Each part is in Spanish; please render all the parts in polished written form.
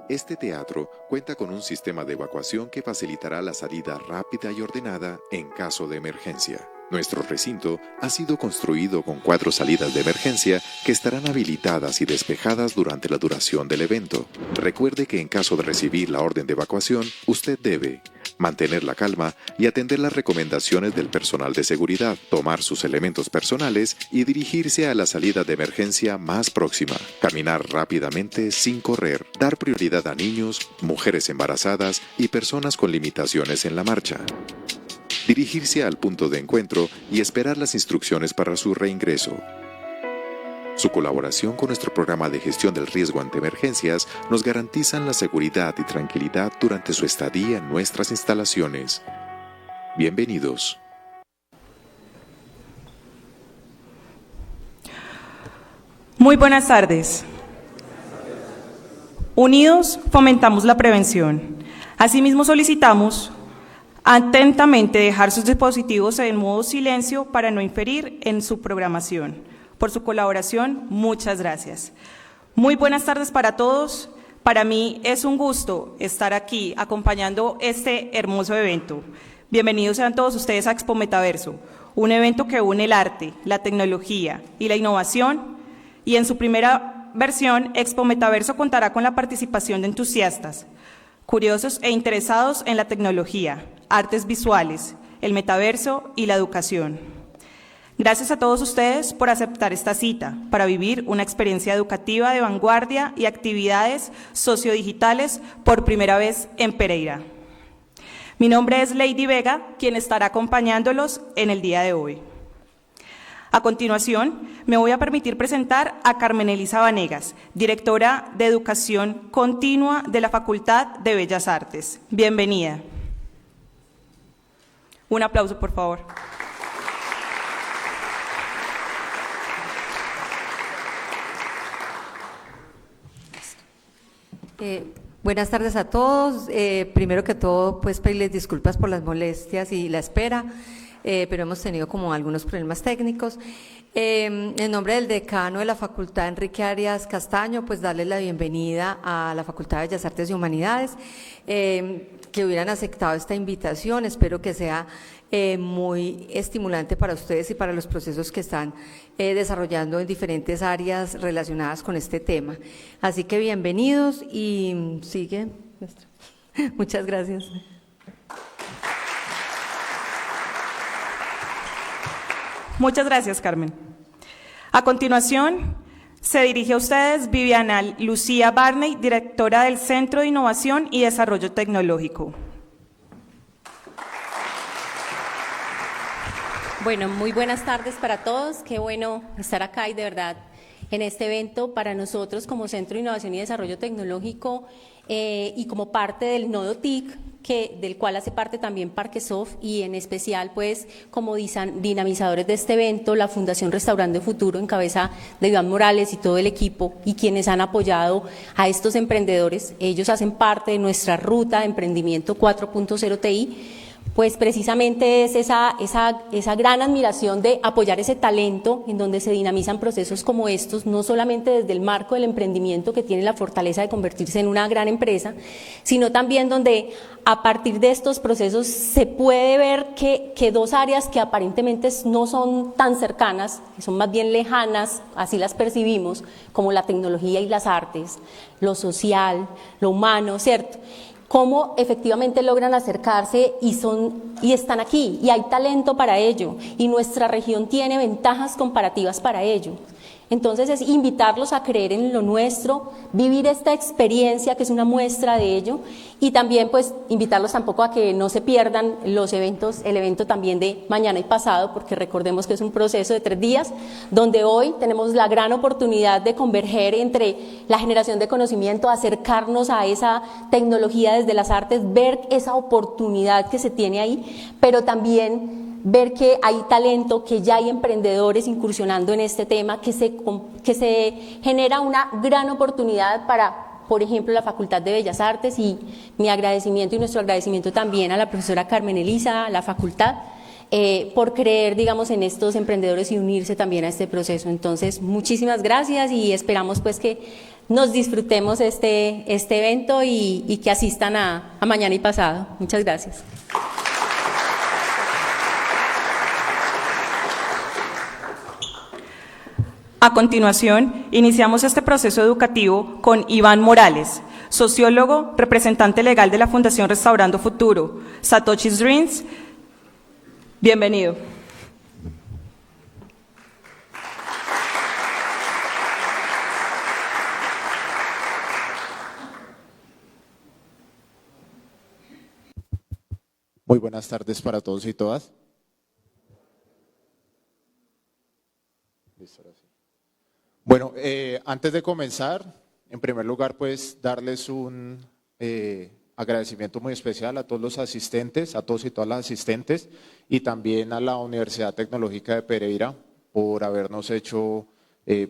Este teatro cuenta con un sistema de evacuación que facilitará la salida rápida y ordenada en caso de emergencia. Nuestro recinto ha sido construido con 4 salidas de emergencia que estarán habilitadas y despejadas durante la duración del evento. Recuerde que en caso de recibir la orden de evacuación, usted debe mantener la calma y atender las recomendaciones del personal de seguridad, tomar sus elementos personales y dirigirse a la salida de emergencia más próxima. Caminar rápidamente sin correr. Dar prioridad a niños, mujeres embarazadas y personas con limitaciones en la marcha. Dirigirse al punto de encuentro y esperar las instrucciones para su reingreso. Su colaboración con nuestro programa de gestión del riesgo ante emergencias nos garantizan la seguridad y tranquilidad durante su estadía en nuestras instalaciones. Bienvenidos. Muy buenas tardes. Unidos fomentamos la prevención. Asimismo solicitamos atentamente dejar sus dispositivos en modo silencio para no inferir en su programación. Por su colaboración, muchas gracias. Muy buenas tardes para todos. Para mí es un gusto estar aquí acompañando este hermoso evento. Bienvenidos sean todos ustedes a Expo Metaverso, un evento que une el arte, la tecnología y la innovación. Y en su primera versión, Expo Metaverso contará con la participación de entusiastas, curiosos e interesados en la tecnología, artes visuales, el metaverso y la educación. Gracias a todos ustedes por aceptar esta cita para vivir una experiencia educativa de vanguardia y actividades sociodigitales por primera vez en Pereira. Mi nombre es Lady Vega, quien estará acompañándolos en el día de hoy. A continuación, me voy a permitir presentar a Carmen Elisa Vanegas, directora de Educación Continua de la Facultad de Bellas Artes. Bienvenida. Un aplauso, por favor. Buenas tardes a todos. Primero que todo, pues pedirles disculpas por las molestias y la espera, pero hemos tenido como algunos problemas técnicos. En nombre del decano de la Facultad, Enrique Arias Castaño, pues darles la bienvenida a la Facultad de Bellas Artes y Humanidades, que hubieran aceptado esta invitación. Espero que sea muy estimulante para ustedes y para los procesos que están desarrollando en diferentes áreas relacionadas con este tema. Así que bienvenidos y sigue. Muchas gracias. Muchas gracias, Carmen. A continuación, se dirige a ustedes Viviana Lucía Barney, directora del Centro de Innovación y Desarrollo Tecnológico. Bueno, muy buenas tardes para todos. Qué bueno estar acá y de verdad en este evento para nosotros como Centro de Innovación y Desarrollo Tecnológico y como parte del nodo TIC, del cual hace parte también Parquesoft y en especial pues como dinamizadores de este evento, la Fundación Restaurando Futuro en cabeza de Iván Morales y todo el equipo y quienes han apoyado a estos emprendedores. Ellos hacen parte de nuestra ruta de emprendimiento 4.0 TI. Pues precisamente es esa gran admiración de apoyar ese talento en donde se dinamizan procesos como estos, no solamente desde el marco del emprendimiento que tiene la fortaleza de convertirse en una gran empresa, sino también donde a partir de estos procesos se puede ver que dos áreas que aparentemente no son tan cercanas, que son más bien lejanas, así las percibimos, como la tecnología y las artes, lo social, lo humano, ¿cierto?, cómo efectivamente logran acercarse y están aquí, y hay talento para ello, y nuestra región tiene ventajas comparativas para ello. Entonces es invitarlos a creer en lo nuestro, vivir esta experiencia que es una muestra de ello y también pues invitarlos tampoco a que no se pierdan los eventos, el evento también de mañana y pasado, porque recordemos que es un proceso de 3 días, donde hoy tenemos la gran oportunidad de converger entre la generación de conocimiento, acercarnos a esa tecnología desde las artes, ver esa oportunidad que se tiene ahí, pero también ver que hay talento, que ya hay emprendedores incursionando en este tema, que se genera una gran oportunidad para, por ejemplo, la Facultad de Bellas Artes, y mi agradecimiento y nuestro agradecimiento también a la profesora Carmen Elisa, a la facultad, por creer, digamos, en estos emprendedores y unirse también a este proceso. Entonces, muchísimas gracias y esperamos pues que nos disfrutemos este evento y que asistan a mañana y pasado. Muchas gracias. A continuación, iniciamos este proceso educativo con Iván Morales, sociólogo, representante legal de la Fundación Restaurando Futuro, Satoshi's Dreams. Bienvenido. Muy buenas tardes para todos y todas. Bueno, antes de comenzar, en primer lugar, pues darles un agradecimiento muy especial a todos los asistentes, a todos y todas las asistentes, y también a la Universidad Tecnológica de Pereira por habernos hecho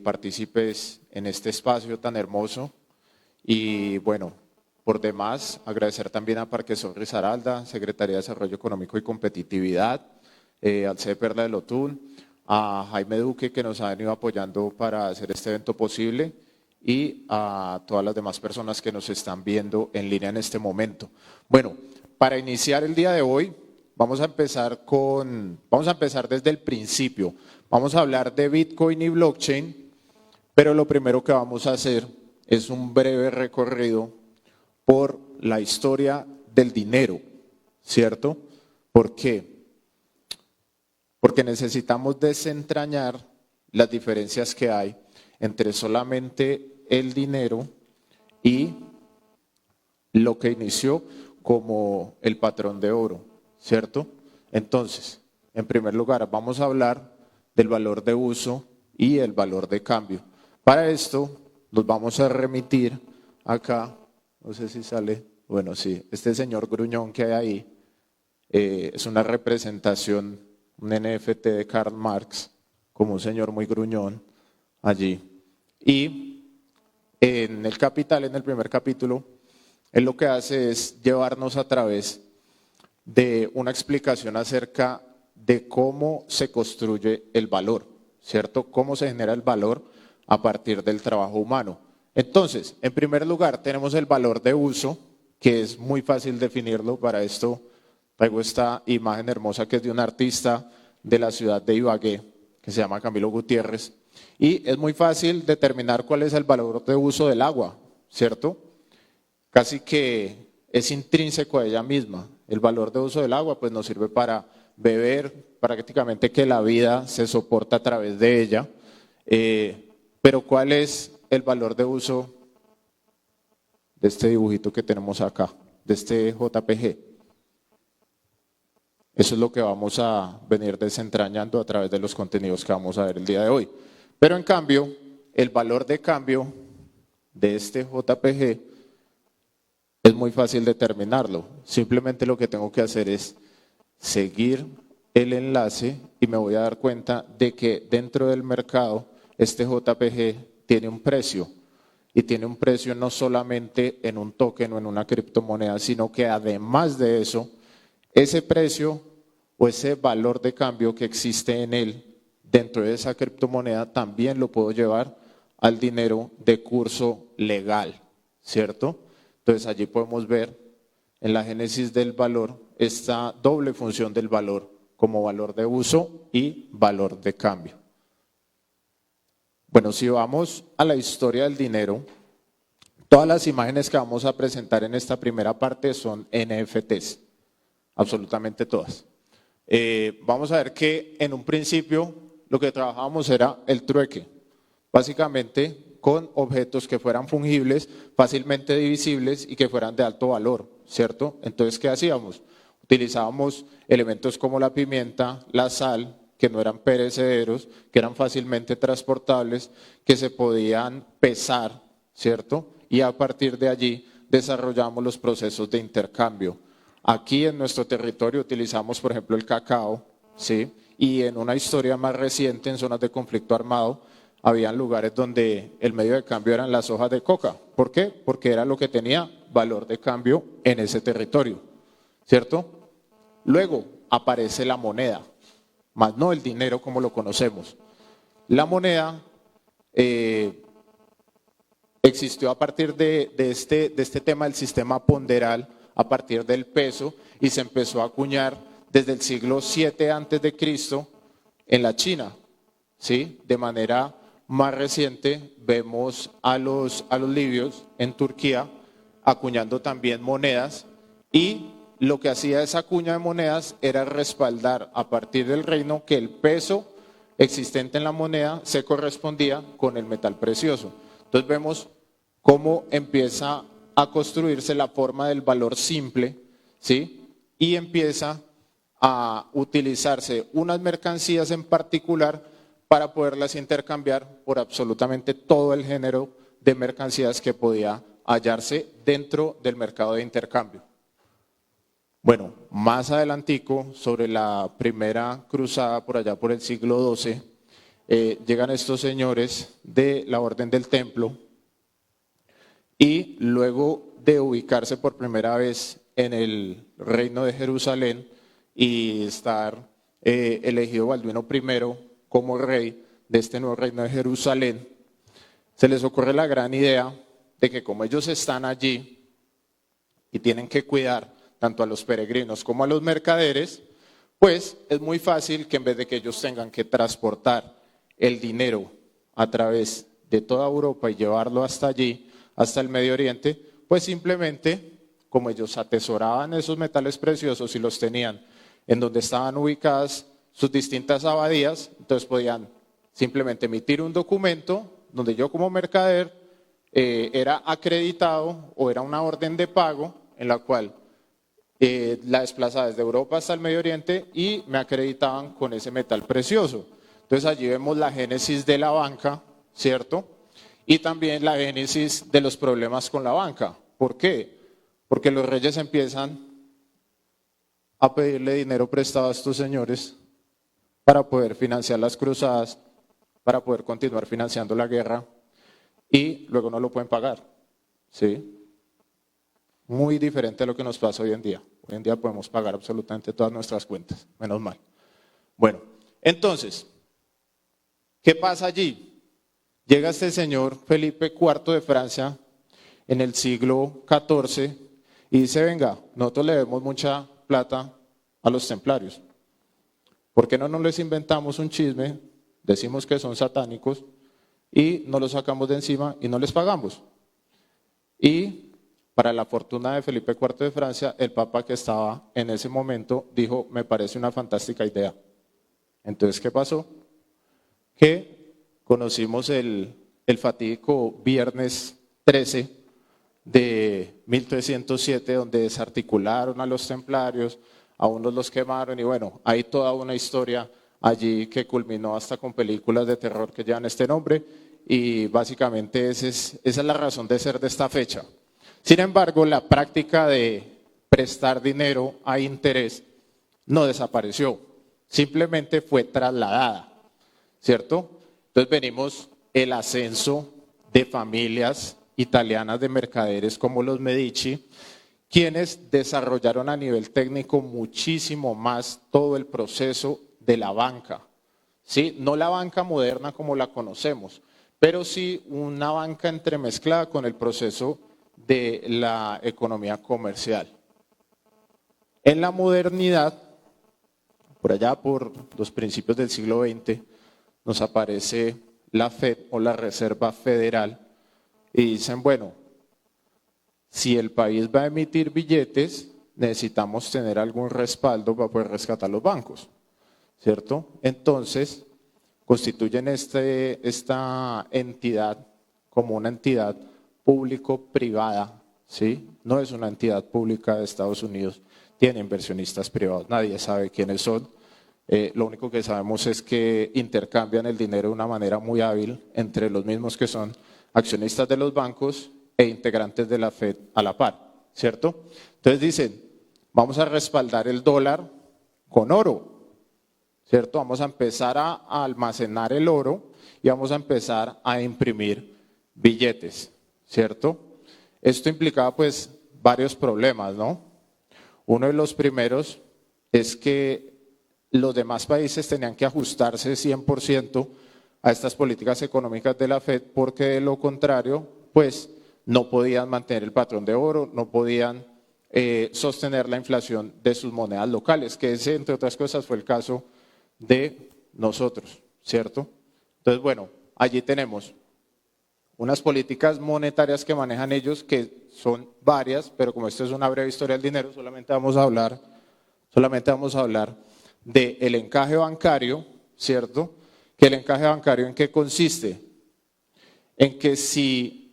partícipes en este espacio tan hermoso. Y bueno, por demás, agradecer también a Parquesol Risaralda, Secretaría de Desarrollo Económico y Competitividad, al CE Perla del Otún, a Jaime Duque, que nos ha venido apoyando para hacer este evento posible, y a todas las demás personas que nos están viendo en línea en este momento. Bueno, para iniciar el día de hoy, vamos a empezar desde el principio. Vamos a hablar de Bitcoin y blockchain, pero lo primero que vamos a hacer es un breve recorrido por la historia del dinero, ¿cierto? ¿Por qué? Porque necesitamos desentrañar las diferencias que hay entre solamente el dinero y lo que inició como el patrón de oro, ¿cierto? Entonces, en primer lugar, vamos a hablar del valor de uso y el valor de cambio. Para esto, nos vamos a remitir acá, no sé si sale, bueno, sí, este señor gruñón que hay ahí es una representación, un NFT de Karl Marx, como un señor muy gruñón allí. Y en el Capital, en el primer capítulo, él lo que hace es llevarnos a través de una explicación acerca de cómo se construye el valor, ¿cierto? Cómo se genera el valor a partir del trabajo humano. Entonces, en primer lugar, tenemos el valor de uso, que es muy fácil definirlo. Para esto traigo esta imagen hermosa que es de un artista de la ciudad de Ibagué, que se llama Camilo Gutiérrez, y es muy fácil determinar cuál es el valor de uso del agua, ¿cierto? Casi que es intrínseco a ella misma. El valor de uso del agua pues nos sirve para beber, prácticamente que la vida se soporta a través de ella, pero ¿cuál es el valor de uso de este dibujito que tenemos acá, de este JPG? Eso es lo que vamos a venir desentrañando a través de los contenidos que vamos a ver el día de hoy. Pero en cambio, el valor de cambio de este JPG es muy fácil determinarlo. Simplemente lo que tengo que hacer es seguir el enlace y me voy a dar cuenta de que dentro del mercado este JPG tiene un precio. Y tiene un precio no solamente en un token o en una criptomoneda, sino que además de eso, ese precio o ese valor de cambio que existe en él dentro de esa criptomoneda también lo puedo llevar al dinero de curso legal, ¿cierto? Entonces allí podemos ver en la génesis del valor esta doble función del valor como valor de uso y valor de cambio. Bueno, si vamos a la historia del dinero, todas las imágenes que vamos a presentar en esta primera parte son NFTs, absolutamente todas. Vamos a ver que en un principio lo que trabajábamos era el trueque, básicamente con objetos que fueran fungibles, fácilmente divisibles y que fueran de alto valor, ¿cierto? Entonces, ¿qué hacíamos? Utilizábamos elementos como la pimienta, la sal, que no eran perecederos, que eran fácilmente transportables, que se podían pesar, ¿cierto? Y a partir de allí desarrollamos los procesos de intercambio. Aquí en nuestro territorio utilizamos, por ejemplo, el cacao, ¿sí? Y en una historia más reciente, en zonas de conflicto armado, habían lugares donde el medio de cambio eran las hojas de coca. ¿Por qué? Porque era lo que tenía valor de cambio en ese territorio, ¿cierto? Luego aparece la moneda, más no el dinero como lo conocemos. La moneda existió a partir de este tema del sistema ponderal, a partir del peso, y se empezó a acuñar desde el siglo VII antes de Cristo en la China, ¿sí? De manera más reciente vemos a los libios en Turquía acuñando también monedas, y lo que hacía esa cuña de monedas era respaldar a partir del reino que el peso existente en la moneda se correspondía con el metal precioso. Entonces vemos cómo empieza a construirse la forma del valor simple, ¿sí? Y empieza a utilizarse unas mercancías en particular para poderlas intercambiar por absolutamente todo el género de mercancías que podía hallarse dentro del mercado de intercambio. Bueno, más adelantico, sobre la primera cruzada por allá por el siglo XII, llegan estos señores de la Orden del Templo, y luego de ubicarse por primera vez en el reino de Jerusalén y estar elegido Balduino I como rey de este nuevo reino de Jerusalén, se les ocurre la gran idea de que como ellos están allí y tienen que cuidar tanto a los peregrinos como a los mercaderes, pues es muy fácil que en vez de que ellos tengan que transportar el dinero a través de toda Europa y llevarlo hasta allí, hasta el Medio Oriente, pues simplemente, como ellos atesoraban esos metales preciosos y los tenían en donde estaban ubicadas sus distintas abadías, entonces podían simplemente emitir un documento donde yo como mercader era acreditado, o era una orden de pago en la cual la desplazaba desde Europa hasta el Medio Oriente y me acreditaban con ese metal precioso. Entonces allí vemos la génesis de la banca, ¿cierto? Y también la génesis de los problemas con la banca. ¿Por qué? Porque los reyes empiezan a pedirle dinero prestado a estos señores para poder financiar las cruzadas, para poder continuar financiando la guerra, y luego no lo pueden pagar, ¿sí? Muy diferente a lo que nos pasa hoy en día. Hoy en día podemos pagar absolutamente todas nuestras cuentas, menos mal. Bueno, entonces, ¿qué pasa allí? Llega este señor Felipe IV de Francia en el siglo XIV y dice, venga, nosotros le debemos mucha plata a los templarios. ¿Por qué no nos les inventamos un chisme? Decimos que son satánicos y no los sacamos de encima y no les pagamos. Y para la fortuna de Felipe IV de Francia, el papa que estaba en ese momento dijo, me parece una fantástica idea. Entonces, ¿qué pasó? Que conocimos el fatídico viernes 13 de 1307, donde desarticularon a los templarios, a unos los quemaron, y bueno, hay toda una historia allí que culminó hasta con películas de terror que llevan este nombre, y básicamente esa es la razón de ser de esta fecha. Sin embargo, la práctica de prestar dinero a interés no desapareció, simplemente fue trasladada, ¿cierto? Entonces venimos el ascenso de familias italianas de mercaderes como los Medici, quienes desarrollaron a nivel técnico muchísimo más todo el proceso de la banca, ¿sí? No la banca moderna como la conocemos, pero sí una banca entremezclada con el proceso de la economía comercial. En la modernidad, por allá por los principios del siglo XX, nos aparece la FED o la Reserva Federal y dicen, bueno, si el país va a emitir billetes, necesitamos tener algún respaldo para poder rescatar los bancos, ¿cierto? Entonces, constituyen esta entidad como una entidad público-privada, ¿sí? No es una entidad pública de Estados Unidos, tiene inversionistas privados, nadie sabe quiénes son. Lo único que sabemos es que intercambian el dinero de una manera muy hábil entre los mismos que son accionistas de los bancos e integrantes de la FED a la par, ¿cierto? Entonces dicen, vamos a respaldar el dólar con oro, ¿cierto? Vamos a empezar a almacenar el oro y vamos a empezar a imprimir billetes, ¿cierto? Esto implicaba pues varios problemas, ¿no? Uno de los primeros es que los demás países tenían que ajustarse 100% a estas políticas económicas de la FED, porque de lo contrario pues no podían mantener el patrón de oro, no podían sostener la inflación de sus monedas locales, que ese, entre otras cosas, fue el caso de nosotros, ¿cierto? Entonces, bueno, allí tenemos unas políticas monetarias que manejan ellos, que son varias, pero como esto es una breve historia del dinero, solamente vamos a hablar del encaje bancario, ¿cierto? Que el encaje bancario, ¿en qué consiste? En que si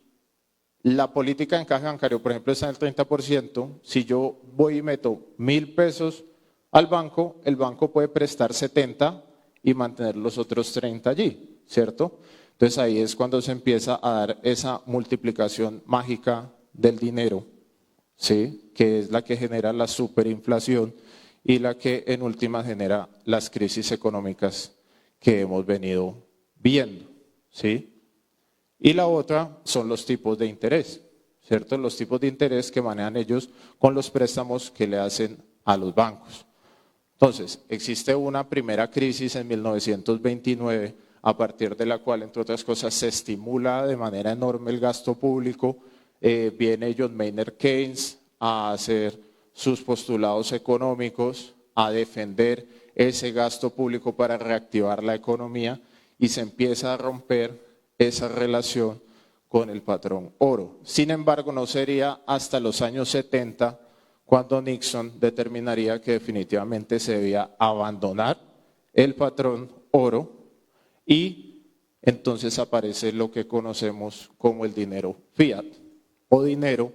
la política de encaje bancario, por ejemplo, está en el 30%, si yo voy y meto 1.000 pesos al banco, el banco puede prestar 70 y mantener los otros 30 allí, ¿cierto? Entonces ahí es cuando se empieza a dar esa multiplicación mágica del dinero, ¿sí? Que es la que genera la superinflación y la que en última genera las crisis económicas que hemos venido viendo, ¿sí? Y la otra son los tipos de interés, ¿cierto? Los tipos de interés que manejan ellos con los préstamos que le hacen a los bancos. Entonces, existe una primera crisis en 1929, a partir de la cual, entre otras cosas, se estimula de manera enorme el gasto público. Viene John Maynard Keynes a hacer sus postulados económicos, a defender ese gasto público para reactivar la economía y se empieza a romper esa relación con el patrón oro. Sin embargo, no sería hasta los años 70 cuando Nixon determinaría que definitivamente se debía abandonar el patrón oro y entonces aparece lo que conocemos como el dinero fiat o dinero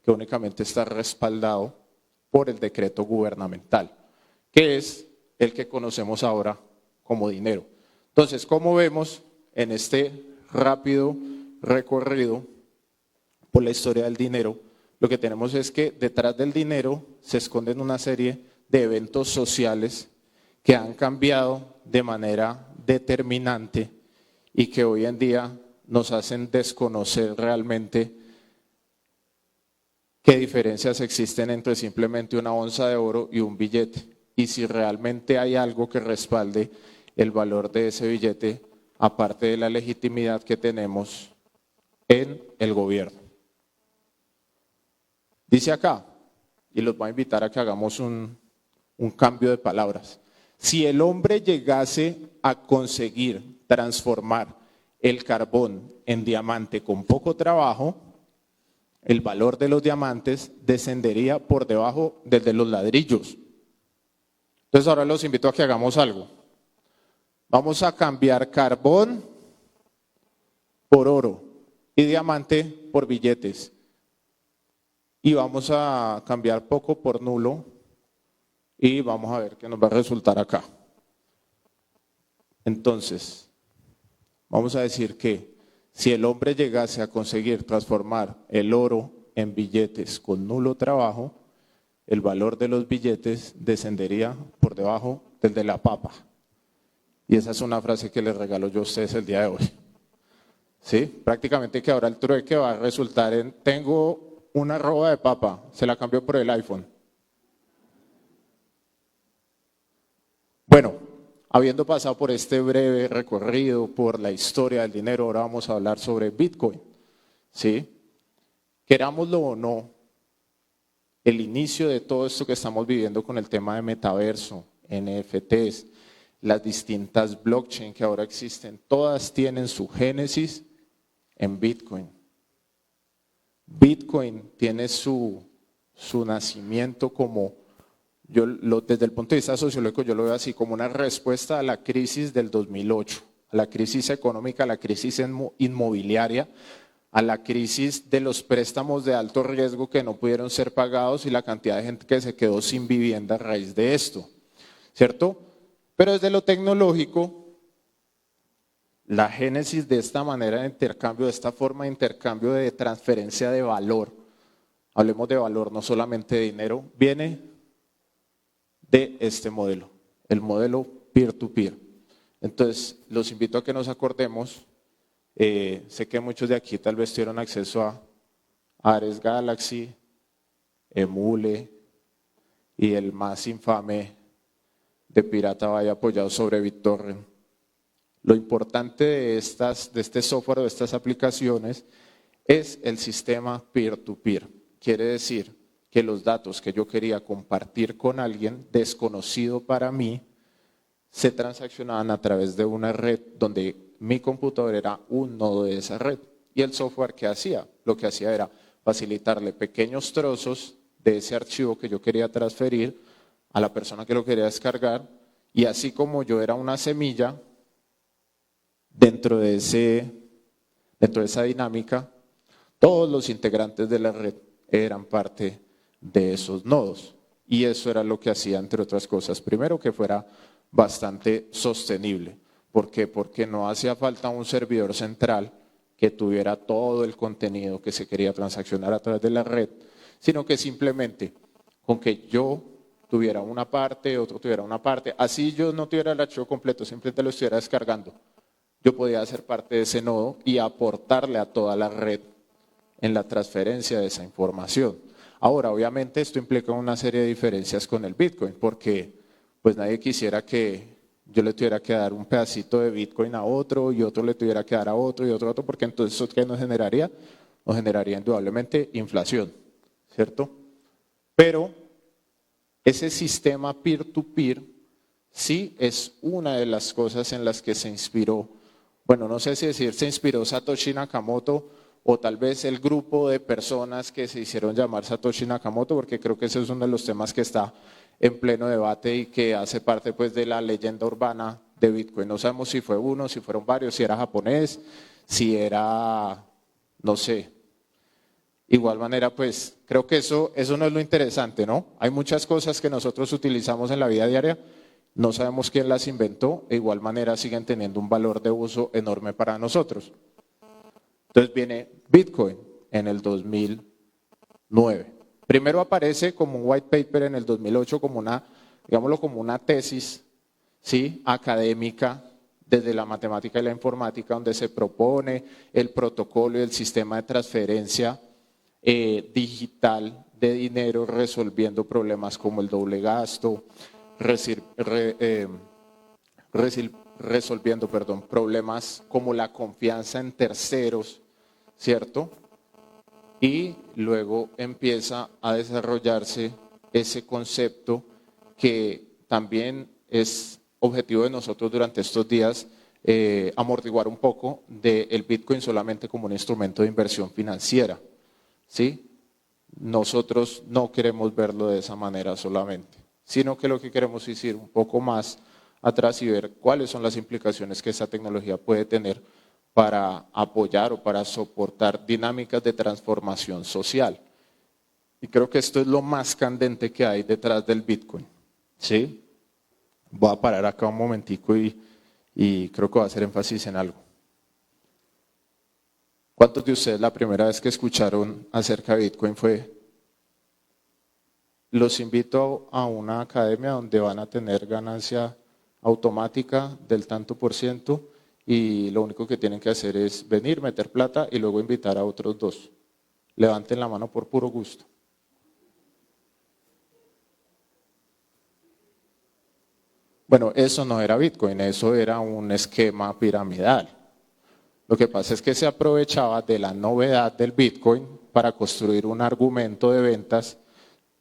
que únicamente está respaldado por el decreto gubernamental, que es el que conocemos ahora como dinero. Entonces, como vemos en este rápido recorrido por la historia del dinero, lo que tenemos es que detrás del dinero se esconden una serie de eventos sociales que han cambiado de manera determinante y que hoy en día nos hacen desconocer realmente qué diferencias existen entre simplemente una onza de oro y un billete, y si realmente hay algo que respalde el valor de ese billete, aparte de la legitimidad que tenemos en el gobierno. Dice acá, y los voy a invitar a que hagamos un cambio de palabras. Si el hombre llegase a conseguir transformar el carbón en diamante con poco trabajo, el valor de los diamantes descendería por debajo del de los ladrillos. Entonces ahora los invito a que hagamos algo. Vamos a cambiar carbón por oro y diamante por billetes. Y vamos a cambiar poco por nulo y vamos a ver qué nos va a resultar acá. Entonces, vamos a decir que si el hombre llegase a conseguir transformar el oro en billetes con nulo trabajo, el valor de los billetes descendería por debajo del de la papa. Y esa es una frase que les regalo yo a ustedes el día de hoy. ¿Sí? Prácticamente que ahora el trueque va a resultar en, tengo una arroba de papa, se la cambió por el iPhone. Bueno, habiendo pasado por este breve recorrido por la historia del dinero, ahora vamos a hablar sobre Bitcoin. ¿Sí? Querámoslo o no, el inicio de todo esto que estamos viviendo con el tema de metaverso, NFTs, las distintas blockchain que ahora existen, todas tienen su génesis en Bitcoin. Bitcoin tiene su nacimiento como, desde el punto de vista sociológico yo lo veo así, como una respuesta a la crisis del 2008, a la crisis económica, a la crisis inmobiliaria, a la crisis de los préstamos de alto riesgo que no pudieron ser pagados y la cantidad de gente que se quedó sin vivienda a raíz de esto, ¿cierto? Pero desde lo tecnológico, la génesis de esta manera de intercambio, de esta forma de intercambio de transferencia de valor, hablemos de valor, no solamente de dinero, viene de este modelo, el modelo peer-to-peer. Entonces, los invito a que nos acordemos, sé que muchos de aquí tal vez tuvieron acceso a Ares Galaxy, Emule y el más infame de Pirata Bay apoyado sobre BitTorrent. Lo importante de este software o de estas aplicaciones es el sistema peer-to-peer. Quiere decir que los datos que yo quería compartir con alguien desconocido para mí se transaccionaban a través de una red donde mi computador era un nodo de esa red. Y el software, ¿qué hacía? Lo que hacía era facilitarle pequeños trozos de ese archivo que yo quería transferir a la persona que lo quería descargar, y así como yo era una semilla dentro de esa dinámica, todos los integrantes de la red eran parte de esos nodos. Y eso era lo que hacía, entre otras cosas, primero, que fuera bastante sostenible. ¿Por qué? Porque no hacía falta un servidor central que tuviera todo el contenido que se quería transaccionar a través de la red, sino que simplemente con que yo tuviera una parte, otro tuviera una parte, así yo no tuviera el archivo completo, simplemente lo estuviera descargando, yo podía ser parte de ese nodo y aportarle a toda la red en la transferencia de esa información. Ahora, obviamente, esto implica una serie de diferencias con el Bitcoin, porque pues nadie quisiera que yo le tuviera que dar un pedacito de Bitcoin a otro y otro le tuviera que dar a otro y otro a otro, porque entonces ¿eso qué nos generaría? Nos generaría indudablemente inflación, ¿cierto? Pero ese sistema peer-to-peer sí es una de las cosas en las que se inspiró, bueno, no sé si decir se inspiró Satoshi Nakamoto o tal vez el grupo de personas que se hicieron llamar Satoshi Nakamoto, porque creo que ese es uno de los temas que está en pleno debate y que hace parte pues de la leyenda urbana de Bitcoin. No sabemos si fue uno, si fueron varios, si era japonés, si era, no sé. Igual manera, pues creo que eso no es lo interesante, ¿no? Hay muchas cosas que nosotros utilizamos en la vida diaria, no sabemos quién las inventó, de igual manera siguen teniendo un valor de uso enorme para nosotros. Entonces viene Bitcoin en el 2009. Primero aparece como un white paper en el 2008, como una, digámoslo, como una tesis, ¿sí?, académica desde la matemática y la informática, donde se propone el protocolo y el sistema de transferencia digital de dinero, resolviendo problemas como el doble gasto, resolviendo problemas como la confianza en terceros, ¿cierto? Y luego empieza a desarrollarse ese concepto que también es objetivo de nosotros durante estos días, amortiguar un poco del Bitcoin solamente como un instrumento de inversión financiera, ¿sí? Nosotros no queremos verlo de esa manera solamente, sino que lo que queremos es ir un poco más atrás y ver cuáles son las implicaciones que esa tecnología puede tener para apoyar o para soportar dinámicas de transformación social. Y creo que esto es lo más candente que hay detrás del Bitcoin, ¿sí? Voy a parar acá un momentico y creo que voy a hacer énfasis en algo. ¿Cuántos de ustedes la primera vez que escucharon acerca de Bitcoin fue? Los invito a una academia donde van a tener ganancia automática del tanto por ciento y lo único que tienen que hacer es venir, meter plata y luego invitar a otros dos. Levanten la mano por puro gusto. Bueno, eso no era Bitcoin, eso era un esquema piramidal. Lo que pasa es que se aprovechaba de la novedad del Bitcoin para construir un argumento de ventas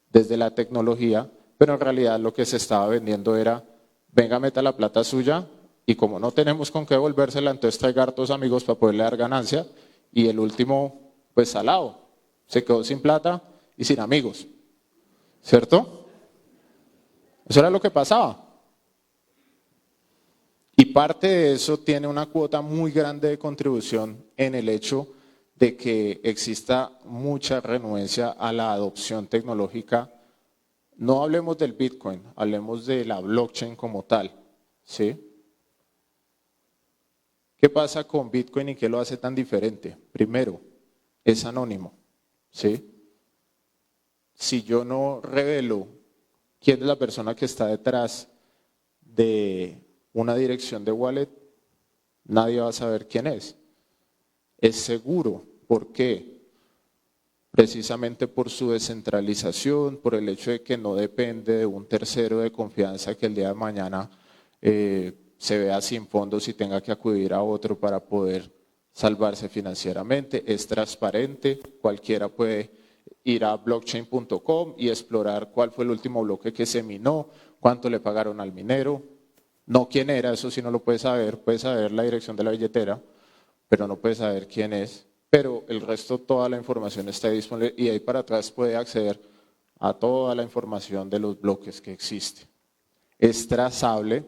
desde la tecnología, pero en realidad lo que se estaba vendiendo era, venga, meta la plata suya, y como no tenemos con qué devolvérsela, entonces traiga hartos amigos para poderle dar ganancia, y el último, pues salado, se quedó sin plata y sin amigos, ¿cierto? Eso era lo que pasaba. Y parte de eso tiene una cuota muy grande de contribución en el hecho de que exista mucha renuencia a la adopción tecnológica. No hablemos del Bitcoin, hablemos de la blockchain como tal, ¿sí? ¿Qué pasa con Bitcoin y qué lo hace tan diferente? Primero, es anónimo, ¿sí? Si yo no revelo quién es la persona que está detrás de una dirección de wallet, nadie va a saber quién es. Es seguro. ¿Por qué? Precisamente por su descentralización, por el hecho de que no depende de un tercero de confianza que el día de mañana se vea sin fondos y tenga que acudir a otro para poder salvarse financieramente, es transparente, cualquiera puede ir a blockchain.com y explorar cuál fue el último bloque que se minó, cuánto le pagaron al minero, no quién era, eso sí no lo puedes saber la dirección de la billetera, pero no puedes saber quién es, pero el resto, toda la información está disponible y ahí para atrás puede acceder a toda la información de los bloques que existe. Es trazable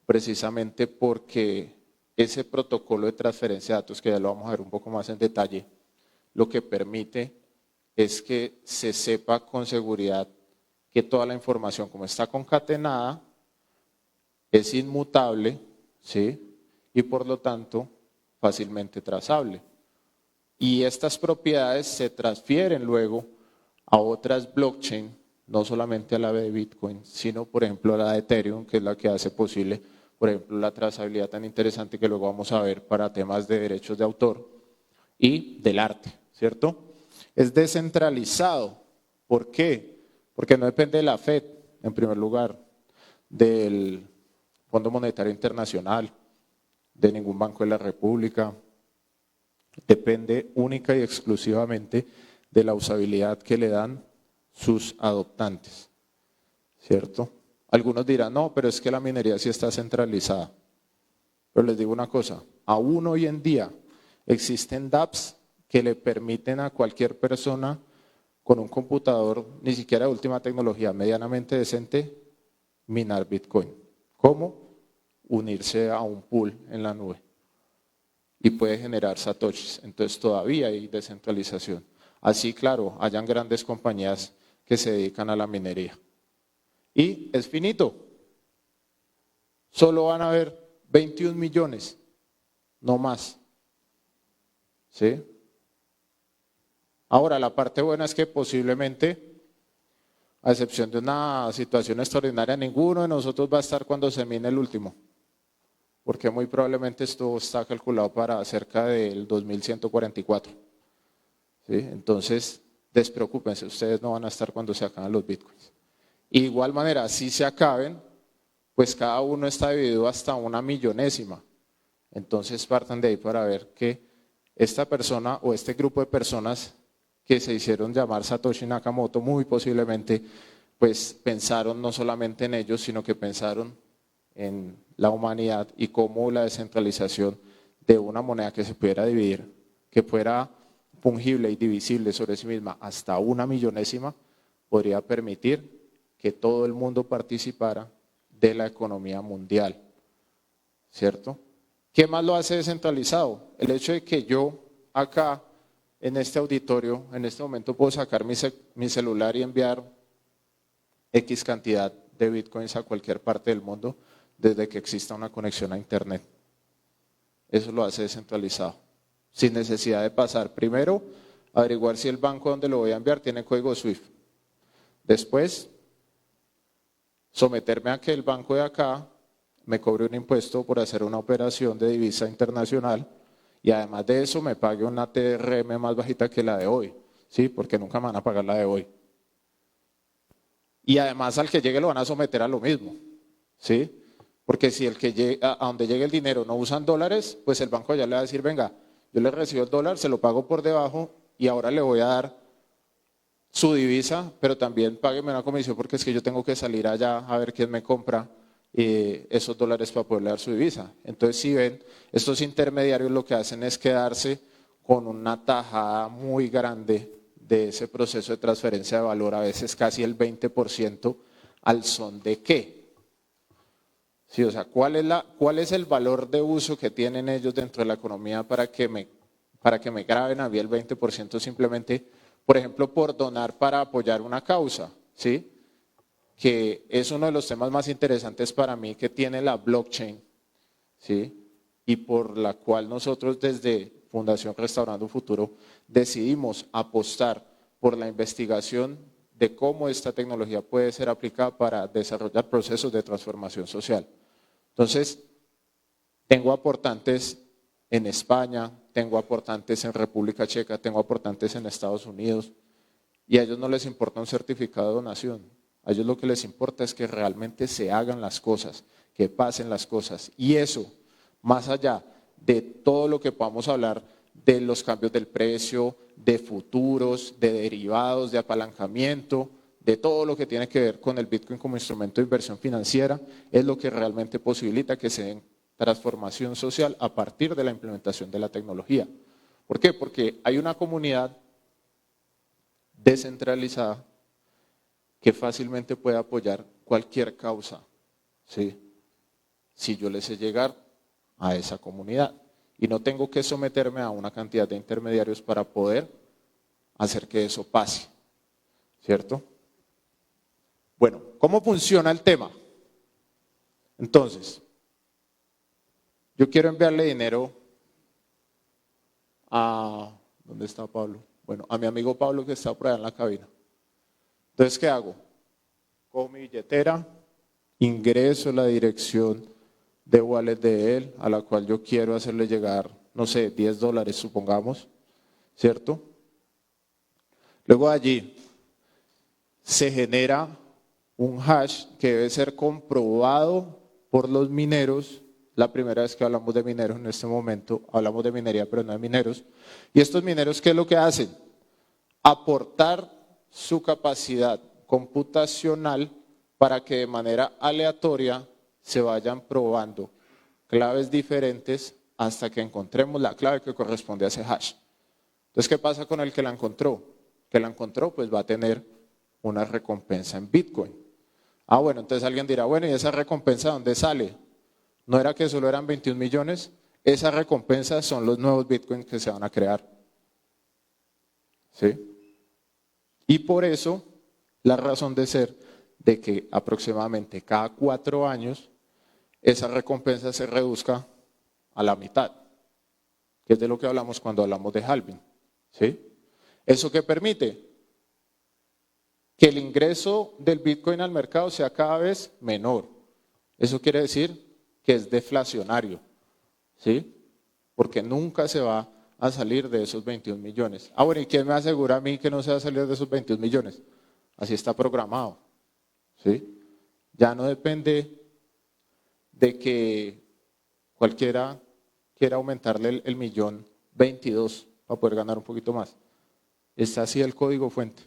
precisamente porque ese protocolo de transferencia de datos, que ya lo vamos a ver un poco más en detalle, lo que permite es que se sepa con seguridad que toda la información, como está concatenada, es inmutable, ¿sí? Y por lo tanto fácilmente trazable. Y estas propiedades se transfieren luego a otras blockchain, no solamente a la de Bitcoin, sino por ejemplo a la de Ethereum, que es la que hace posible, por ejemplo, la trazabilidad tan interesante que luego vamos a ver para temas de derechos de autor y del arte, ¿cierto? Es descentralizado. ¿Por qué? Porque no depende de la FED, en primer lugar, del Fondo Monetario Internacional, de ningún banco de la República. Depende única y exclusivamente de la usabilidad que le dan sus adoptantes, ¿cierto? Algunos dirán, no, pero es que la minería sí está centralizada. Pero les digo una cosa, aún hoy en día existen dApps que le permiten a cualquier persona con un computador, ni siquiera de última tecnología, medianamente decente, minar Bitcoin. ¿Cómo? Unirse a un pool en la nube. Y puede generar satoshis. Entonces todavía hay descentralización. Así, claro, hayan grandes compañías que se dedican a la minería. Y es finito. Solo van a haber 21 millones, no más. ¿Sí? Ahora, la parte buena es que posiblemente, a excepción de una situación extraordinaria, ninguno de nosotros va a estar cuando se mine el último. Porque muy probablemente esto está calculado para cerca del 2144. ¿Sí? Entonces, despreocúpense, ustedes no van a estar cuando se acaban los bitcoins. Y de igual manera, si se acaben, pues cada uno está dividido hasta una millonésima. Entonces partan de ahí para ver que esta persona o este grupo de personas que se hicieron llamar Satoshi Nakamoto, muy posiblemente, pues pensaron no solamente en ellos, sino que pensaron en la humanidad y cómo la descentralización de una moneda que se pudiera dividir, que fuera fungible y divisible sobre sí misma hasta una millonésima, podría permitir que todo el mundo participara de la economía mundial, ¿cierto? ¿Qué más lo hace descentralizado? El hecho de que yo acá, en este auditorio, en este momento puedo sacar mi celular y enviar X cantidad de bitcoins a cualquier parte del mundo desde que exista una conexión a internet. Eso lo hace descentralizado, sin necesidad de pasar. Primero, averiguar si el banco donde lo voy a enviar tiene código SWIFT. Después, someterme a que el banco de acá me cobre un impuesto por hacer una operación de divisa internacional y además de eso me pague una TRM más bajita que la de hoy, ¿sí? Porque nunca me van a pagar la de hoy. Y además al que llegue lo van a someter a lo mismo, ¿sí? Porque si el que llegue, a donde llegue el dinero no usan dólares, pues el banco ya le va a decir, venga, yo le recibo el dólar, se lo pago por debajo y ahora le voy a dar su divisa, pero también págueme una comisión porque es que yo tengo que salir allá a ver quién me compra esos dólares para poderle dar su divisa. Entonces, si ven, estos intermediarios lo que hacen es quedarse con una tajada muy grande de ese proceso de transferencia de valor, a veces casi el 20%, ¿al son de qué? Sí, o sea, ¿cuál es el valor de uso que tienen ellos dentro de la economía para que me graben a mí el 20% simplemente, por ejemplo, por donar para apoyar una causa, ¿sí? Que es uno de los temas más interesantes para mí que tiene la blockchain, ¿sí? Y por la cual nosotros desde Fundación Restaurando Futuro decidimos apostar por la investigación de cómo esta tecnología puede ser aplicada para desarrollar procesos de transformación social. Entonces, tengo aportantes en España, tengo aportantes en República Checa, tengo aportantes en Estados Unidos, y a ellos no les importa un certificado de donación, a ellos lo que les importa es que realmente se hagan las cosas, que pasen las cosas, y eso, más allá de todo lo que podamos hablar de los cambios del precio, de futuros, de derivados, de apalancamiento, de todo lo que tiene que ver con el Bitcoin como instrumento de inversión financiera, es lo que realmente posibilita que se den transformación social a partir de la implementación de la tecnología. ¿Por qué? Porque hay una comunidad descentralizada que fácilmente puede apoyar cualquier causa, ¿sí? Si yo le sé llegar a esa comunidad y no tengo que someterme a una cantidad de intermediarios para poder hacer que eso pase, ¿cierto? Bueno, ¿cómo funciona el tema? Entonces, yo quiero enviarle dinero a... ¿Dónde está Pablo? Bueno, a mi amigo Pablo que está por allá en la cabina. Entonces, ¿qué hago? Cojo mi billetera, ingreso la dirección de wallet de él, a la cual yo quiero hacerle llegar, no sé, $10, supongamos, ¿cierto? Luego allí se genera un hash que debe ser comprobado por los mineros. La primera vez que hablamos de mineros en este momento, hablamos de minería, pero no de mineros. Y estos mineros, ¿qué es lo que hacen? Aportar su capacidad computacional para que de manera aleatoria se vayan probando claves diferentes hasta que encontremos la clave que corresponde a ese hash. Entonces, ¿qué pasa con el que la encontró? Que la encontró, pues va a tener una recompensa en Bitcoin. Ah, bueno, entonces alguien dirá, bueno, ¿y esa recompensa dónde sale? ¿No era que solo eran 21 millones? Esa recompensa son los nuevos Bitcoin que se van a crear. ¿Sí? Y por eso, la razón de ser de que aproximadamente cada 4 años esa recompensa se reduzca a la mitad, que es de lo que hablamos cuando hablamos de halving. ¿Sí? ¿Eso qué permite? Que el ingreso del Bitcoin al mercado sea cada vez menor. Eso quiere decir que es deflacionario, ¿sí? Porque nunca se va a salir de esos 21 millones. Ah, bueno, ¿y quién me asegura a mí que no se va a salir de esos 21 millones? Así está programado, ¿sí? Ya no depende de que cualquiera quiera aumentarle el millón 22 para poder ganar un poquito más. Está así el código fuente,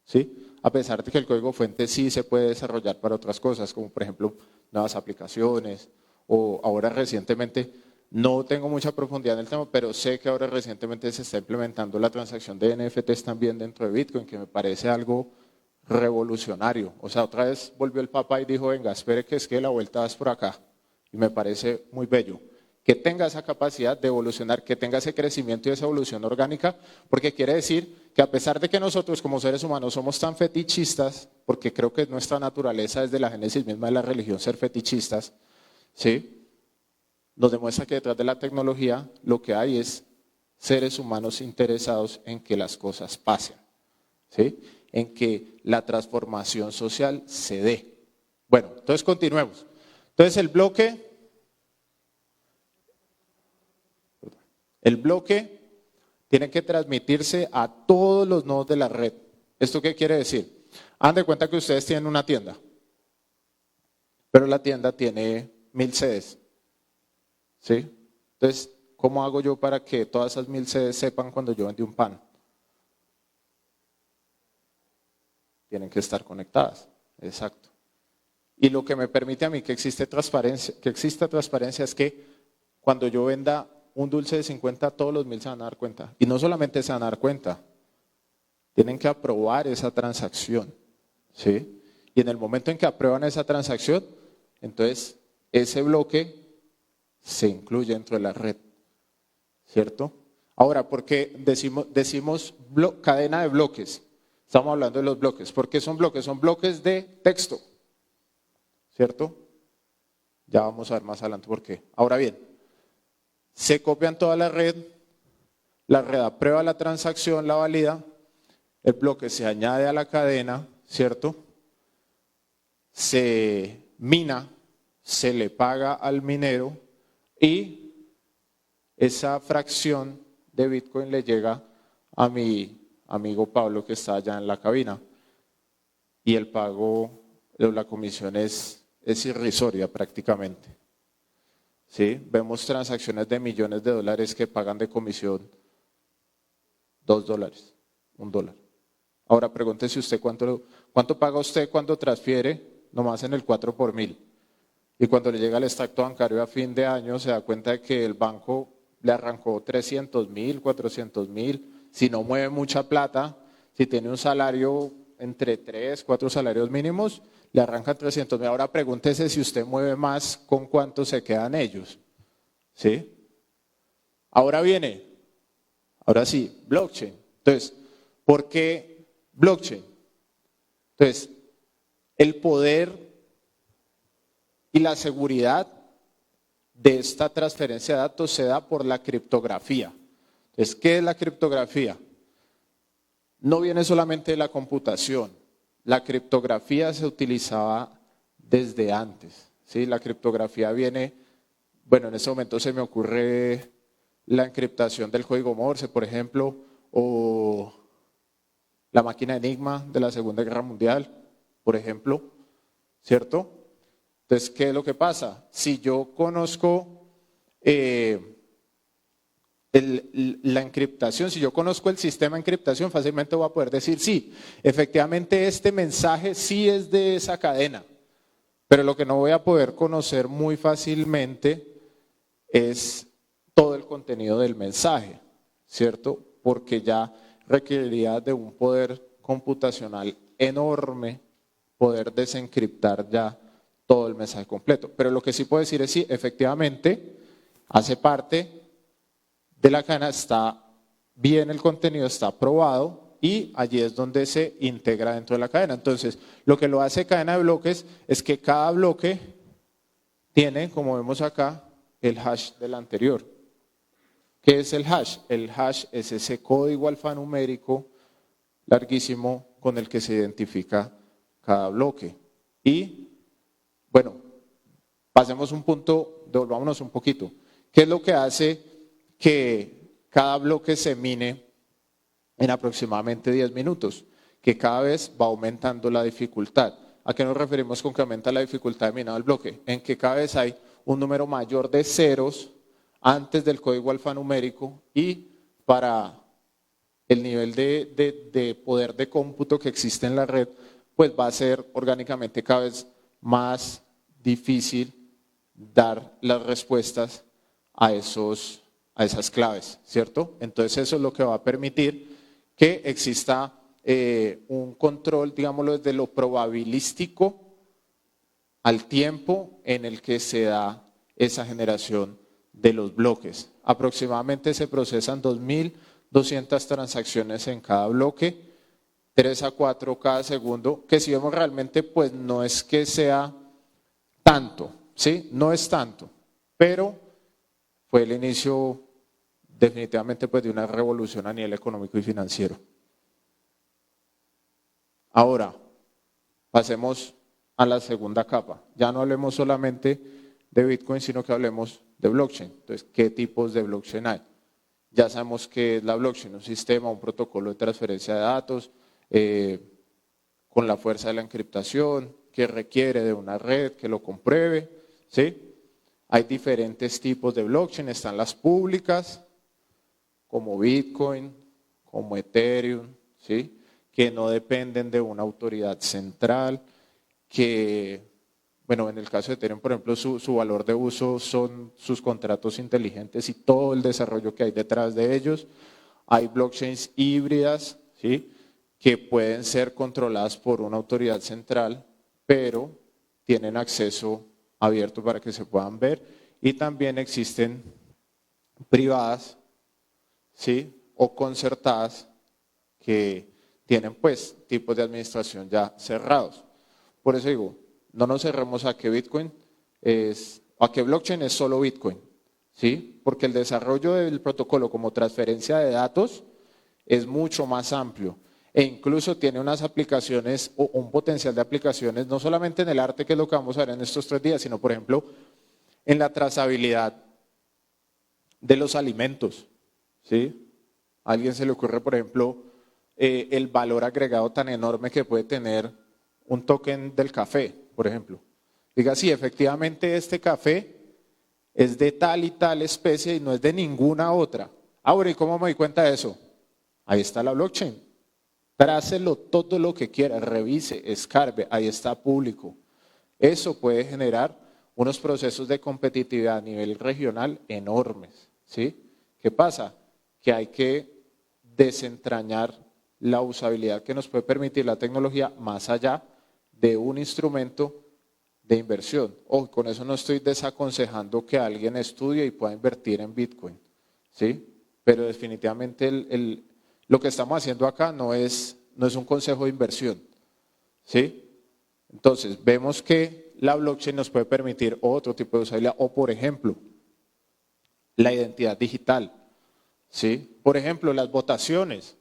¿sí? A pesar de que el código fuente sí se puede desarrollar para otras cosas, como por ejemplo nuevas aplicaciones, o ahora recientemente, no tengo mucha profundidad en el tema, pero sé que ahora recientemente se está implementando la transacción de NFTs también dentro de Bitcoin, que me parece algo revolucionario. O sea, otra vez volvió el Papa y dijo, venga, espere que es que la vuelta es por acá. Y me parece muy bello. Que tenga esa capacidad de evolucionar, que tenga ese crecimiento y esa evolución orgánica, porque quiere decir que a pesar de que nosotros como seres humanos somos tan fetichistas, porque creo que es nuestra naturaleza desde la génesis misma de la religión ser fetichistas, ¿sí? Nos demuestra que detrás de la tecnología lo que hay es seres humanos interesados en que las cosas pasen, ¿sí? En que la transformación social se dé. Bueno, entonces continuemos. Entonces el bloque tiene que transmitirse a todos los nodos de la red. ¿Esto qué quiere decir? Hagan de cuenta que ustedes tienen una tienda, pero la tienda tiene 1000 sedes. ¿Sí? Entonces, ¿cómo hago yo para que todas esas 1000 sedes sepan cuando yo vendí un pan? Tienen que estar conectadas. Exacto. Y lo que me permite a mí que exista transparencia es que cuando yo venda un dulce de 50, todos los 1000 se van a dar cuenta. Y no solamente se van a dar cuenta, tienen que aprobar esa transacción. ¿Sí? Y en el momento en que aprueban esa transacción, entonces ese bloque se incluye dentro de la red. ¿Cierto? Ahora, ¿por qué decimos cadena de bloques? Estamos hablando de los bloques. ¿Por qué son bloques? Son bloques de texto. ¿Cierto? Ya vamos a ver más adelante por qué. Ahora bien, se copian toda la red aprueba la transacción, la valida, el bloque se añade a la cadena, ¿cierto? Se mina, se le paga al minero y esa fracción de Bitcoin le llega a mi amigo Pablo que está allá en la cabina y el pago de la comisión es irrisoria prácticamente. ¿sí? Vemos transacciones de millones de dólares que pagan de comisión $2, $1. Ahora pregúntese usted cuánto paga usted cuando transfiere, nomás en el 4 por 1000. Y cuando le llega el extracto bancario a fin de año, se da cuenta de que el banco le arrancó 300.000, 400.000. Si no mueve mucha plata, si tiene un salario entre 3, 4 salarios mínimos, le arrancan 300.000. Ahora pregúntese si usted mueve más, ¿con cuánto se quedan ellos? ¿Sí? Ahora sí, blockchain. Entonces, ¿por qué blockchain? Entonces, el poder y la seguridad de esta transferencia de datos se da por la criptografía. Entonces, ¿qué es la criptografía? No viene solamente de la computación. La criptografía se utilizaba desde antes, ¿sí? La criptografía viene, bueno, en este momento se me ocurre la encriptación del código Morse, por ejemplo, o la máquina Enigma de la Segunda Guerra Mundial, por ejemplo, ¿cierto? Entonces, ¿qué es lo que pasa? Si yo conozco la encriptación, si yo conozco el sistema de encriptación, fácilmente voy a poder decir, sí, efectivamente este mensaje sí es de esa cadena, pero lo que no voy a poder conocer muy fácilmente es todo el contenido del mensaje, ¿cierto? Porque ya requeriría de un poder computacional enorme poder desencriptar ya todo el mensaje completo. Pero lo que sí puedo decir es sí, efectivamente, hace parte de la cadena, está bien el contenido, está aprobado y allí es donde se integra dentro de la cadena. Entonces, lo que lo hace cadena de bloques es que cada bloque tiene, como vemos acá, el hash del anterior. ¿Qué es el hash? El hash es ese código alfanumérico larguísimo con el que se identifica cada bloque. Y bueno, pasemos un punto, devolvámonos un poquito. ¿Qué es lo que hace que cada bloque se mine en aproximadamente 10 minutos? Que cada vez va aumentando la dificultad. ¿A qué nos referimos con que aumenta la dificultad de minado del bloque? En que cada vez hay un número mayor de ceros antes del código alfanumérico y para el nivel de poder de cómputo que existe en la red, pues va a ser orgánicamente cada vez más difícil dar las respuestas a esas claves, ¿cierto? Entonces eso es lo que va a permitir que exista un control, digámoslo, desde lo probabilístico al tiempo en el que se da esa generación de los bloques. Aproximadamente se procesan 2.200 transacciones en cada bloque, 3 a 4 cada segundo, que si vemos realmente pues no es que sea tanto, ¿sí? No es tanto, pero fue el inicio definitivamente pues de una revolución a nivel económico y financiero. Ahora, pasemos a la segunda capa. Ya no hablemos solamente de Bitcoin, sino que hablemos de blockchain. Entonces, ¿qué tipos de blockchain hay? Ya sabemos qué es la blockchain, un sistema, un protocolo de transferencia de datos con la fuerza de la encriptación, que requiere de una red que lo compruebe, ¿sí? Hay diferentes tipos de blockchain, están las públicas, como Bitcoin, como Ethereum, ¿sí? Que no dependen de una autoridad central, que, bueno, en el caso de Ethereum, por ejemplo, su valor de uso son sus contratos inteligentes y todo el desarrollo que hay detrás de ellos. Hay blockchains híbridas, ¿sí? Que pueden ser controladas por una autoridad central, pero tienen acceso abierto para que se puedan ver. Y también existen privadas, ¿sí? O concertadas que tienen pues tipos de administración ya cerrados. Por eso digo, no nos cerremos a que Bitcoin a que blockchain es solo Bitcoin, ¿sí? Porque el desarrollo del protocolo como transferencia de datos es mucho más amplio e incluso tiene unas aplicaciones o un potencial de aplicaciones no solamente en el arte, que es lo que vamos a ver en estos 3 días, sino por ejemplo en la trazabilidad de los alimentos, ¿sí? A alguien se le ocurre, por ejemplo, el valor agregado tan enorme que puede tener un token del café, por ejemplo. Diga, sí, efectivamente este café es de tal y tal especie y no es de ninguna otra. Ahora, ¿y cómo me di cuenta de eso? Ahí está la blockchain. Trácelo todo lo que quiera, revise, escarbe, ahí está público. Eso puede generar unos procesos de competitividad a nivel regional enormes, ¿sí? ¿Qué pasa? Que hay que desentrañar la usabilidad que nos puede permitir la tecnología más allá de un instrumento de inversión. Ojo, con eso no estoy desaconsejando que alguien estudie y pueda invertir en Bitcoin, ¿sí? Pero definitivamente lo que estamos haciendo acá no es un consejo de inversión, ¿sí? Entonces, vemos que la blockchain nos puede permitir otro tipo de usabilidad, o por ejemplo, la identidad digital, ¿sí? Por ejemplo, las votaciones.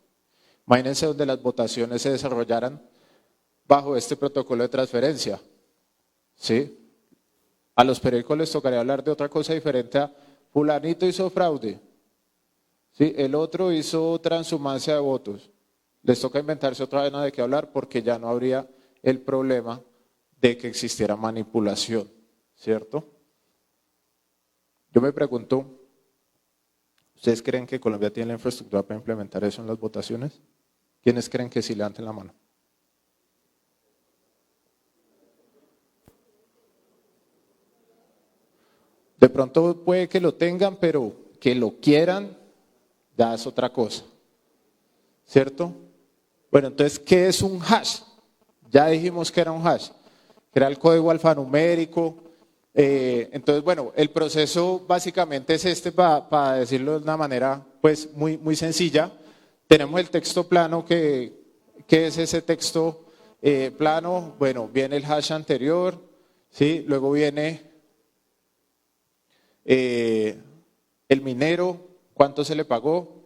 Imagínense donde las votaciones se desarrollaran bajo este protocolo de transferencia, ¿sí? A los periódicos les tocaría hablar de otra cosa diferente a fulanito hizo fraude, ¿sí? El otro hizo transhumancia de votos. Les toca inventarse otra vez de qué hablar porque ya no habría el problema de que existiera manipulación, ¿cierto? Yo me pregunto, ¿ustedes creen que Colombia tiene la infraestructura para implementar eso en las votaciones? ¿Quiénes creen que sí? Levanten la mano. De pronto puede que lo tengan, pero que lo quieran ya es otra cosa, ¿cierto? Bueno, entonces, ¿qué es un hash? Ya dijimos que era un hash, que era el código alfanumérico. Entonces, bueno, el proceso básicamente es este, para decirlo de una manera pues muy sencilla. Tenemos el texto plano, ¿qué es ese texto plano? Bueno, viene el hash anterior, ¿sí? Luego viene el minero, cuánto se le pagó,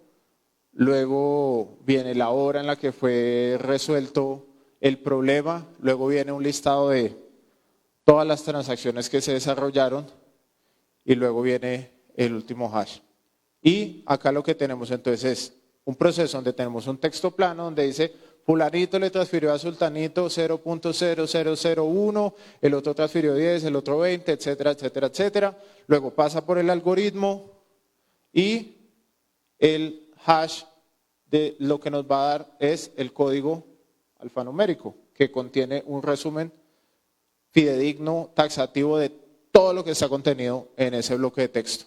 luego viene la hora en la que fue resuelto el problema, luego viene un listado de todas las transacciones que se desarrollaron y luego viene el último hash. Y acá lo que tenemos entonces es un proceso donde tenemos un texto plano donde dice fulanito le transfirió a sultanito 0.0001, el otro transfirió 10, el otro 20, etcétera, etcétera, etcétera. Luego pasa por el algoritmo y el hash de lo que nos va a dar es el código alfanumérico, que contiene un resumen fidedigno, taxativo de todo lo que está contenido en ese bloque de texto.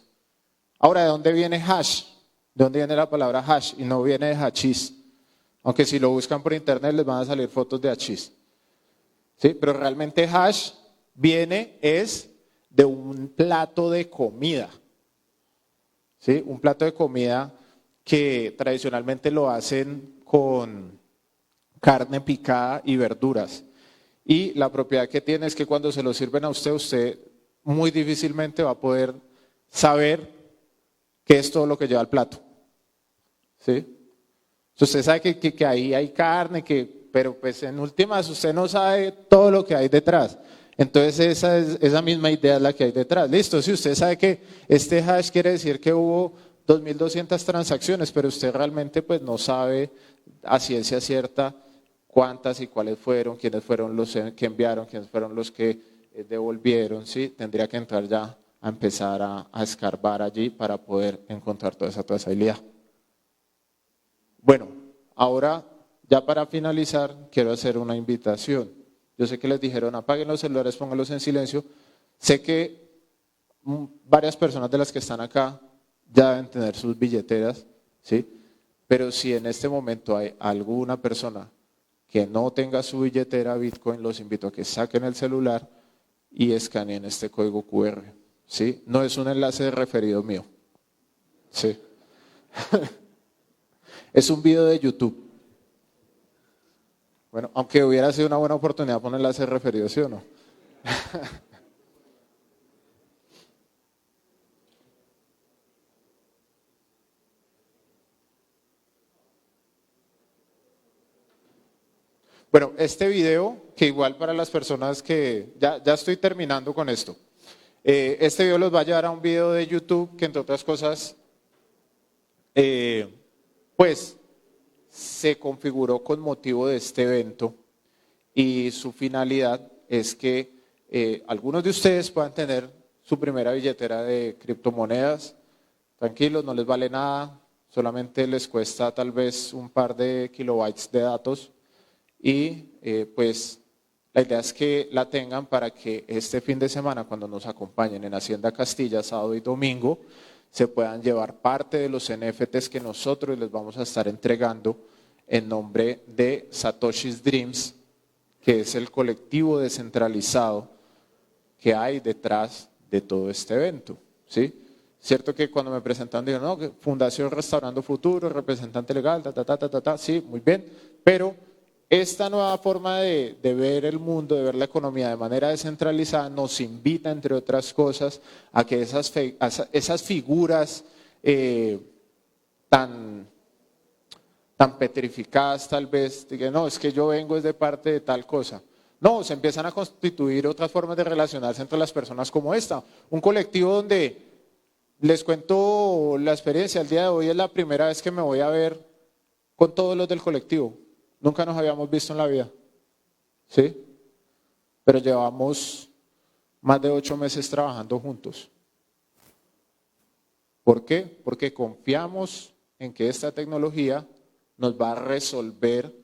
Ahora, ¿de dónde viene hash? ¿De dónde viene la palabra hash? Y no viene de hachís. Aunque si lo buscan por internet les van a salir fotos de hachís. ¿Sí? Pero realmente hash es de un plato de comida. ¿Sí? Un plato de comida que tradicionalmente lo hacen con carne picada y verduras. Y la propiedad que tiene es que cuando se lo sirven a usted muy difícilmente va a poder saber qué es todo lo que lleva el plato. ¿Sí? Usted sabe que ahí hay carne, pero pues en últimas usted no sabe todo lo que hay detrás. Entonces esa misma idea es la que hay detrás. Listo, si usted sabe que este hash quiere decir que hubo 2.200 transacciones, pero usted realmente pues no sabe a ciencia cierta cuántas y cuáles fueron, quiénes fueron los que enviaron, quiénes fueron los que devolvieron, ¿sí? Tendría que entrar ya a empezar a escarbar allí para poder encontrar toda esa trazabilidad. Bueno, ahora ya para finalizar quiero hacer una invitación. Yo sé que les dijeron apaguen los celulares, pónganlos en silencio. Sé que varias personas de las que están acá ya deben tener sus billeteras, ¿sí? Pero si en este momento hay alguna persona que no tenga su billetera Bitcoin, los invito a que saquen el celular y escaneen este código QR, ¿sí? No es un enlace de referido mío, ¿sí? Es un video de YouTube. Bueno, aunque hubiera sido una buena oportunidad poner el enlace de referido, ¿sí o no? Bueno, este video, que igual para las personas que, ya estoy terminando con esto. Este video los va a llevar a un video de YouTube que entre otras cosas, pues se configuró con motivo de este evento y su finalidad es que algunos de ustedes puedan tener su primera billetera de criptomonedas. Tranquilos, no les vale nada, solamente les cuesta tal vez un par de kilobytes de datos y pues la idea es que la tengan para que este fin de semana, cuando nos acompañen en Hacienda Castilla, sábado y domingo, se puedan llevar parte de los NFTs que nosotros les vamos a estar entregando en nombre de Satoshi's Dreams, que es el colectivo descentralizado que hay detrás de todo este evento, ¿sí? Cierto que cuando me presentaron dijeron, no, que Fundación Restaurando Futuro, representante legal, sí, muy bien, pero esta nueva forma de ver el mundo, de ver la economía de manera descentralizada, nos invita, entre otras cosas, a que esas figuras tan petrificadas tal vez, digan, no, es que yo vengo es de parte de tal cosa. No, se empiezan a constituir otras formas de relacionarse entre las personas como esta. Un colectivo donde, les cuento la experiencia, el día de hoy es la primera vez que me voy a ver con todos los del colectivo. Nunca nos habíamos visto en la vida, ¿sí? Pero llevamos más de 8 meses trabajando juntos. ¿Por qué? Porque confiamos en que esta tecnología nos va a resolver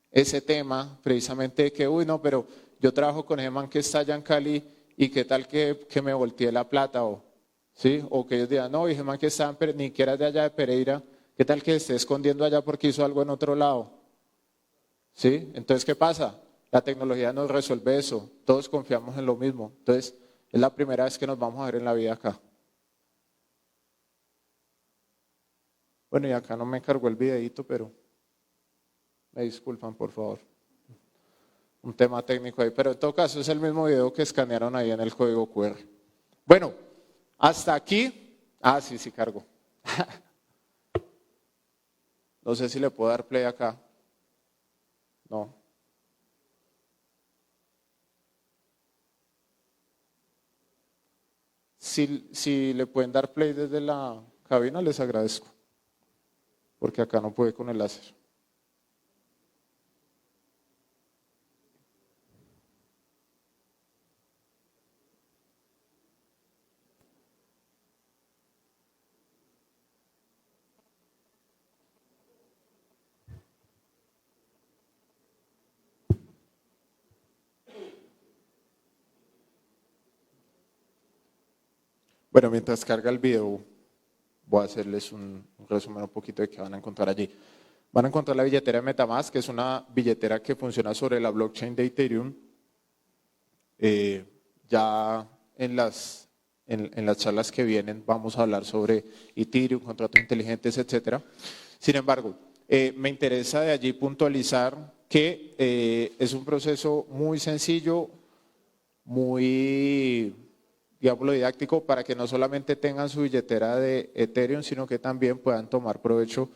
ese tema, precisamente de que, uy, no, pero yo trabajo con ese man que está allá en Cali y qué tal que me volteé la plata, ¿sí? O que ellos digan, no, ese man que está ni siquiera de allá de Pereira, qué tal que esté escondiendo allá porque hizo algo en otro lado. ¿Sí? Entonces, ¿qué pasa? La tecnología nos resuelve eso, todos confiamos en lo mismo. Entonces, es la primera vez que nos vamos a ver en la vida acá. Bueno, y acá no me cargó el videíto, pero me disculpan, por favor. Un tema técnico ahí, pero en todo caso es el mismo video que escanearon ahí en el código QR. Bueno, hasta aquí. Sí cargo. No sé si le puedo dar play acá. No. Si le pueden dar play desde la cabina, les agradezco. Porque acá no puede con el láser. Bueno, mientras carga el video, voy a hacerles un resumen un poquito de qué van a encontrar allí. Van a encontrar la billetera de MetaMask, que es una billetera que funciona sobre la blockchain de Ethereum. Ya en las charlas que vienen vamos a hablar sobre Ethereum, contratos inteligentes, etcétera. Sin embargo, me interesa de allí puntualizar que es un proceso muy sencillo, muy, digámoslo, didáctico, para que no solamente tengan su billetera de Ethereum, sino que también puedan tomar provecho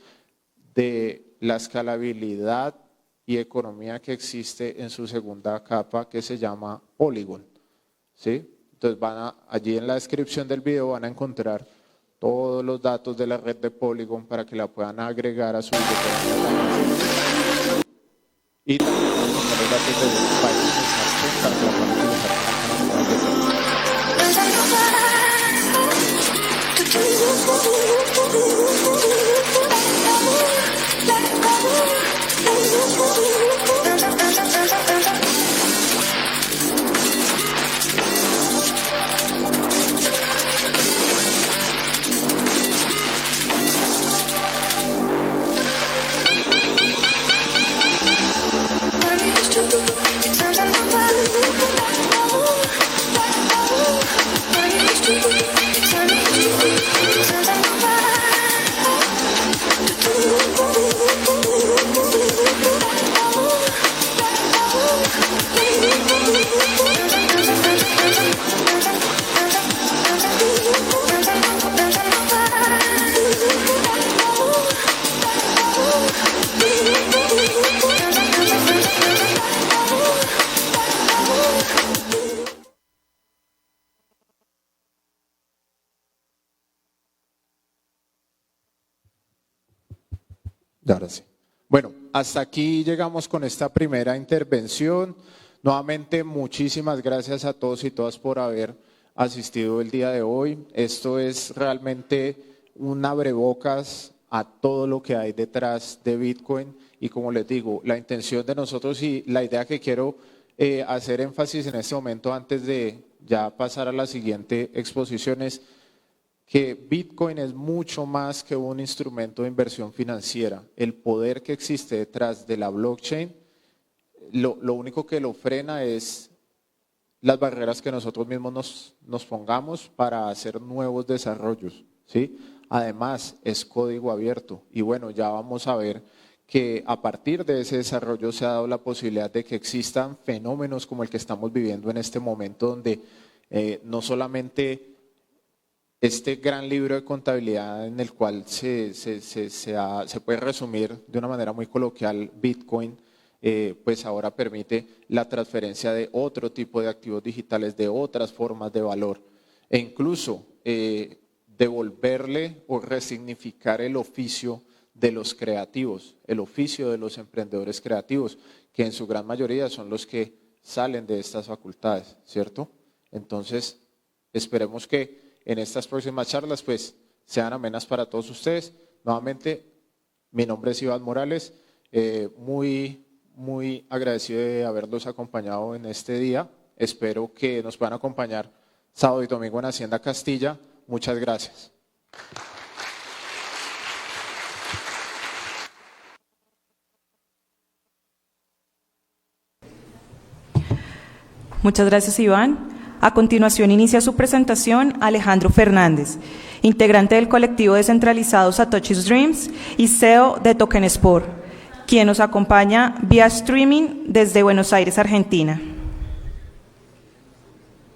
de la escalabilidad y economía que existe en su segunda capa, que se llama Polygon, ¿sí? Entonces allí en la descripción del video van a encontrar todos los datos de la red de Polygon para que la puedan agregar a su billetera. Y también van a encontrar los datos de los países para que la puedan utilizar como billetera. Ahora sí. Bueno, hasta aquí llegamos con esta primera intervención. Nuevamente, muchísimas gracias a todos y todas por haber asistido el día de hoy. Esto es realmente un abrebocas a todo lo que hay detrás de Bitcoin y como les digo, la intención de nosotros y la idea que quiero hacer énfasis en este momento antes de ya pasar a la siguiente exposición es que Bitcoin es mucho más que un instrumento de inversión financiera. El poder que existe detrás de la blockchain, lo único que lo frena es las barreras que nosotros mismos nos pongamos para hacer nuevos desarrollos, ¿sí? Además, es código abierto y bueno, ya vamos a ver que a partir de ese desarrollo se ha dado la posibilidad de que existan fenómenos como el que estamos viviendo en este momento, donde no solamente este gran libro de contabilidad en el cual se puede resumir de una manera muy coloquial Bitcoin, pues ahora permite la transferencia de otro tipo de activos digitales, de otras formas de valor e incluso devolverle o resignificar el oficio de los creativos, el oficio de los emprendedores creativos, que en su gran mayoría son los que salen de estas facultades, ¿cierto? Entonces, esperemos que en estas próximas charlas pues sean amenas para todos ustedes. Nuevamente, mi nombre es Iván Morales, muy agradecido de haberlos acompañado en este día. Espero que nos puedan acompañar sábado y domingo en Hacienda Castilla. Muchas gracias. Muchas gracias, Iván. A continuación inicia su presentación Alejandro Fernández, integrante del colectivo descentralizado Satoshi's Dreams y CEO de Tokensport, quien nos acompaña vía streaming desde Buenos Aires, Argentina.